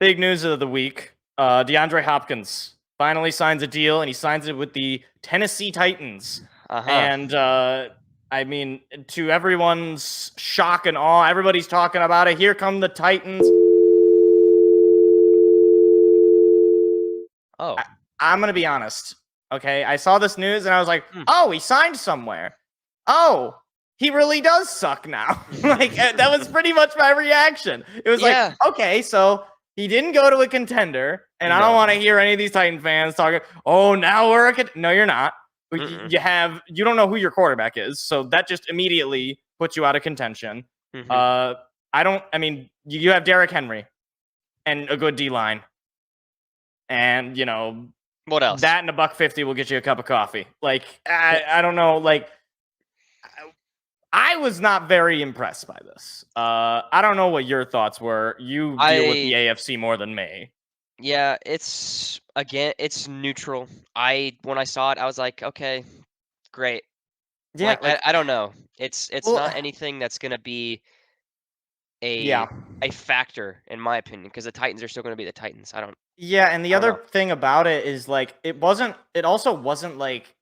big news of the week. DeAndre Hopkins finally signs a deal, and he signs it with the Tennessee Titans. And I mean, to everyone's shock and awe, everybody's talking about it. Here come the Titans. Oh, I'm gonna be honest. Okay, I saw this news and I was like, "Oh, he signed somewhere. Oh, he really does suck now." Like that was pretty much my reaction. It was like, okay, so he didn't go to a contender, and I don't want to hear any of these Titan fans talking. Oh, now we're no, you're not. You don't know who your quarterback is, so that just immediately puts you out of contention. I mean, you have Derrick Henry and a good D line, and what else? That and $1.50 will get you a cup of coffee. Like I don't know, like. I was not very impressed by this. I don't know what your thoughts were. You deal with the AFC more than me. Yeah, it's neutral. When I saw it, I was like, okay, great. Yeah, like, I don't know. It's not anything that's gonna be a factor in my opinion, because the Titans are still gonna be the Titans. Yeah, and the other thing about it is like it also wasn't like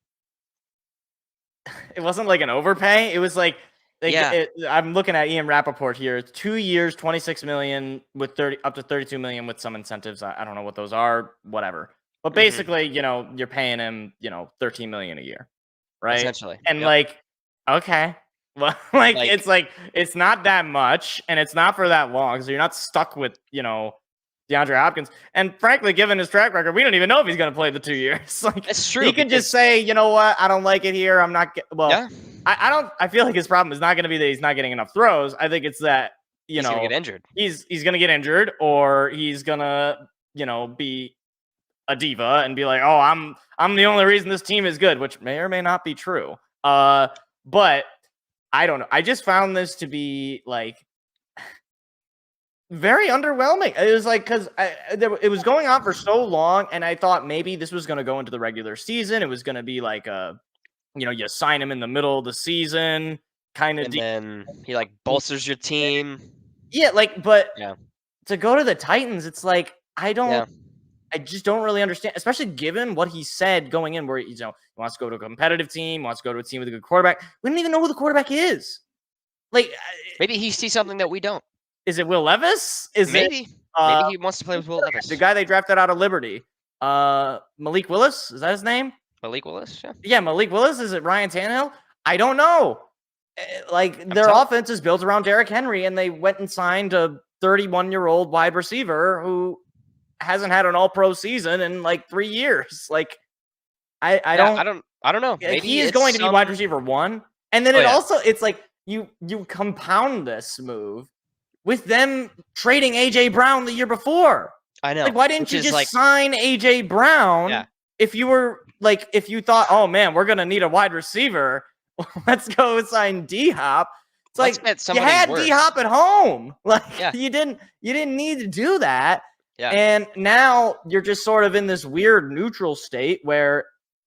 it wasn't like an overpay. It was like I'm looking at Ian Rappaport here. 2 years, $26 million with up to $32 million with some incentives. I don't know what those are. Whatever. But basically, you're paying him, $13 million a year, right? Essentially. And okay, well, it's not that much, and it's not for that long, so you're not stuck with DeAndre Hopkins. And frankly, given his track record, we don't even know if he's going to play the 2 years. Like, that's true. He could just say, you know what, I don't like it here. I'm not. I feel like his problem is not going to be that he's not getting enough throws. I think it's that he's going to get injured. He's going to get injured, or he's going to be a diva and be like, oh, I'm the only reason this team is good, which may or may not be true. But I don't know. I just found this to be like very underwhelming. It was like, because it was going on for so long, and I thought maybe this was going to go into the regular season. It was going to be like you sign him in the middle of the season, kind of, and then he like bolsters your team. Yeah, but to go to the Titans, it's like I just don't really understand, especially given what he said going in, where he wants to go to a competitive team, wants to go to a team with a good quarterback. We don't even know who the quarterback is. Like, maybe he sees something that we don't. Is it Will Levis? Maybe he wants to play with Will Levis. The guy they drafted out of Liberty. Malik Willis? Is that his name? Malik Willis? Yeah. Yeah, Malik Willis. Is it Ryan Tannehill? I don't know. Their offense is built around Derrick Henry, and they went and signed a 31-year-old wide receiver who hasn't had an all-pro season in like 3 years. Like, I don't know. Maybe he is going to be wide receiver 1. And then it's like you compound this move with them trading AJ Brown the year before. I know. Like, why didn't you just sign AJ Brown if you were if you thought, oh man, we're gonna need a wide receiver, let's go sign D-Hop. It's like you had D-Hop at home. Like you didn't need to do that. Yeah. And now you're just sort of in this weird neutral state where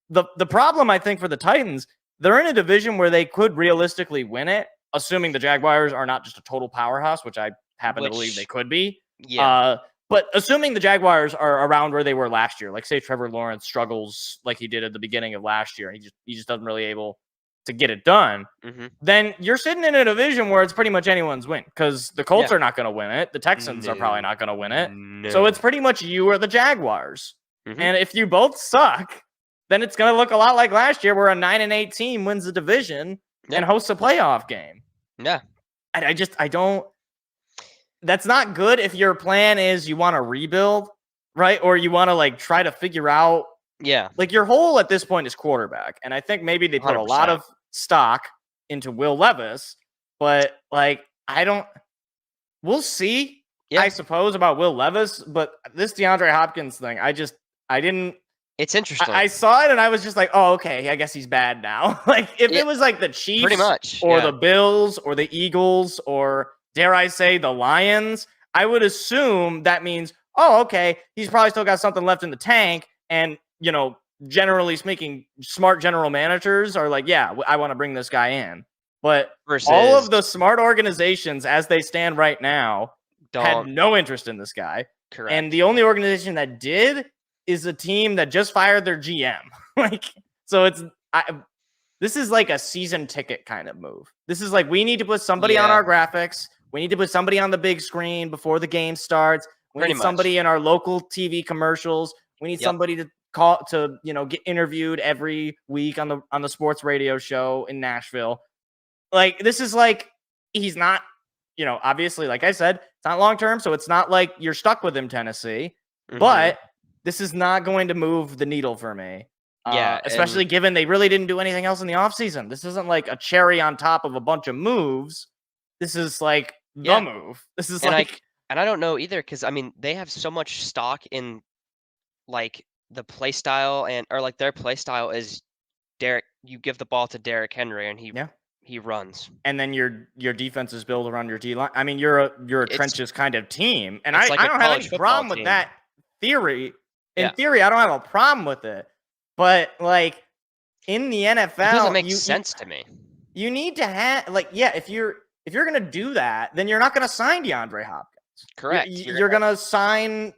the problem, I think, for the Titans, they're in a division where they could realistically win it, assuming the Jaguars are not just a total powerhouse, which I happen to believe they could be. Yeah. But assuming the Jaguars are around where they were last year, like say Trevor Lawrence struggles like he did at the beginning of last year, and he just doesn't really able to get it done, then you're sitting in a division where it's pretty much anyone's win, because the Colts are not going to win it. The Texans are probably not going to win it. No. So it's pretty much you or the Jaguars. And if you both suck, then it's going to look a lot like last year, where a 9-8 team wins the division and hosts a playoff game. Yeah. I don't. That's not good if your plan is you want to rebuild, right? Or you want to try to figure out. Yeah. Your hole at this point is quarterback. And I think maybe they put 100%. A lot of stock into Will Levis, but we'll see, I suppose, about Will Levis. But this DeAndre Hopkins thing, I didn't. It's interesting. I saw it and I was just like, oh, okay, I guess he's bad now. If it was like the Chiefs pretty much, or the Bills or the Eagles or, dare I say, the Lions, I would assume that means, oh, okay, he's probably still got something left in the tank. And, generally speaking, smart general managers are like, yeah, I want to bring this guy in. But all of the smart organizations as they stand right now had no interest in this guy. Correct. And the only organization that did is a team that just fired their GM. So this is like a season ticket kind of move. This is like, we need to put somebody on our graphics. We need to put somebody on the big screen before the game starts. We need somebody in our local TV commercials. We need somebody to call to, get interviewed every week on the sports radio show in Nashville. Like, this is like, he's not, obviously, like I said, it's not long term, so it's not like you're stuck with him, Tennessee. But this is not going to move the needle for me. Especially given they really didn't do anything else in the offseason. This isn't like a cherry on top of a bunch of moves. This is like the move. This is and I don't know either, because I mean, they have so much stock in like the play style or like their play style is you give the ball to Derrick Henry and he runs. And then your defense is built around your D line. I mean, you're a trenches kind of team. And I don't have any problem with that theory. In theory, I don't have a problem with it. But like in the NFL, it doesn't make sense to me. You need to have if you're gonna do that, then you're not gonna sign DeAndre Hopkins. Correct. You're gonna sign,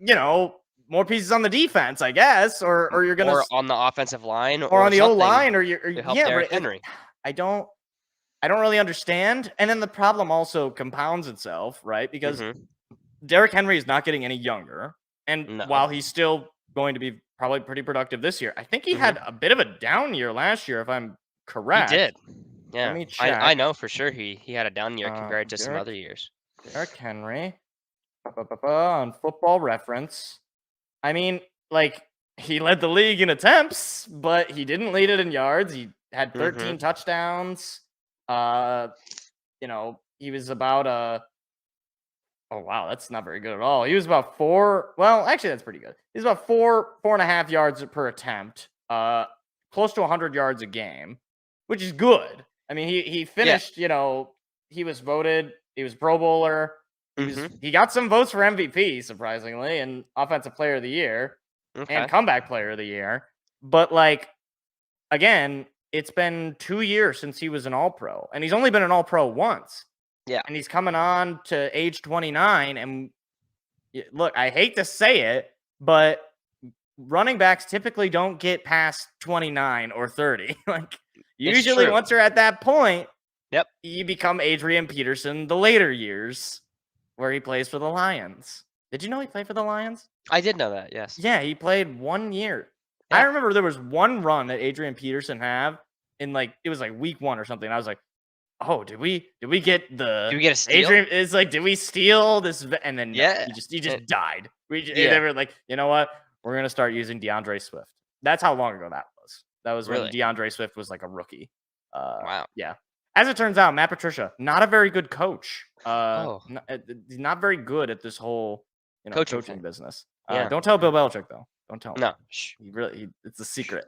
more pieces on the defense, I guess, or you're gonna on the offensive line, or on the O line, or Derrick Henry. I don't really understand. And then the problem also compounds itself, right? Because Derrick Henry is not getting any younger, and while he's still going to be probably pretty productive this year, I think he had a bit of a down year last year, if I'm correct. He did. Yeah, let me check. I know for sure he had a down year compared to some other years. Derrick Henry on Football Reference. I mean, like, he led the league in attempts, but he didn't lead it in yards. He had 13 touchdowns. He was about oh wow, that's not very good at all. He was about 4. Well, actually, that's pretty good. He's about 4.5 yards per attempt. Close to 100 yards a game, which is good. I mean, he finished. He was voted. He was Pro Bowler. He got some votes for MVP, surprisingly, and Offensive Player of the Year and Comeback Player of the Year. But like, again, it's been 2 years since he was an All-Pro, and he's only been an All-Pro once. Yeah, and he's coming on to age 29. And look, I hate to say it, but running backs typically don't get past 29 or 30. Like, usually once you're at that point, you become Adrian Peterson the later years, where he plays for the Lions. Did you know he played for the Lions? I did know that, yes. Yeah, he played 1 year. Yeah. I remember there was one run that Adrian Peterson had in it was like week 1 or something. I was like, oh, did we get a steal? Adrian is like, did we steal this? And then he just died. They were like, you know what? We're gonna start using DeAndre Swift. That's how long ago that was. That was when DeAndre Swift was like a rookie. Wow. Yeah. As it turns out, Matt Patricia, not a very good coach. Not very good at this whole coaching business. Don't tell Bill Belichick though. Don't tell him. No. It's a secret.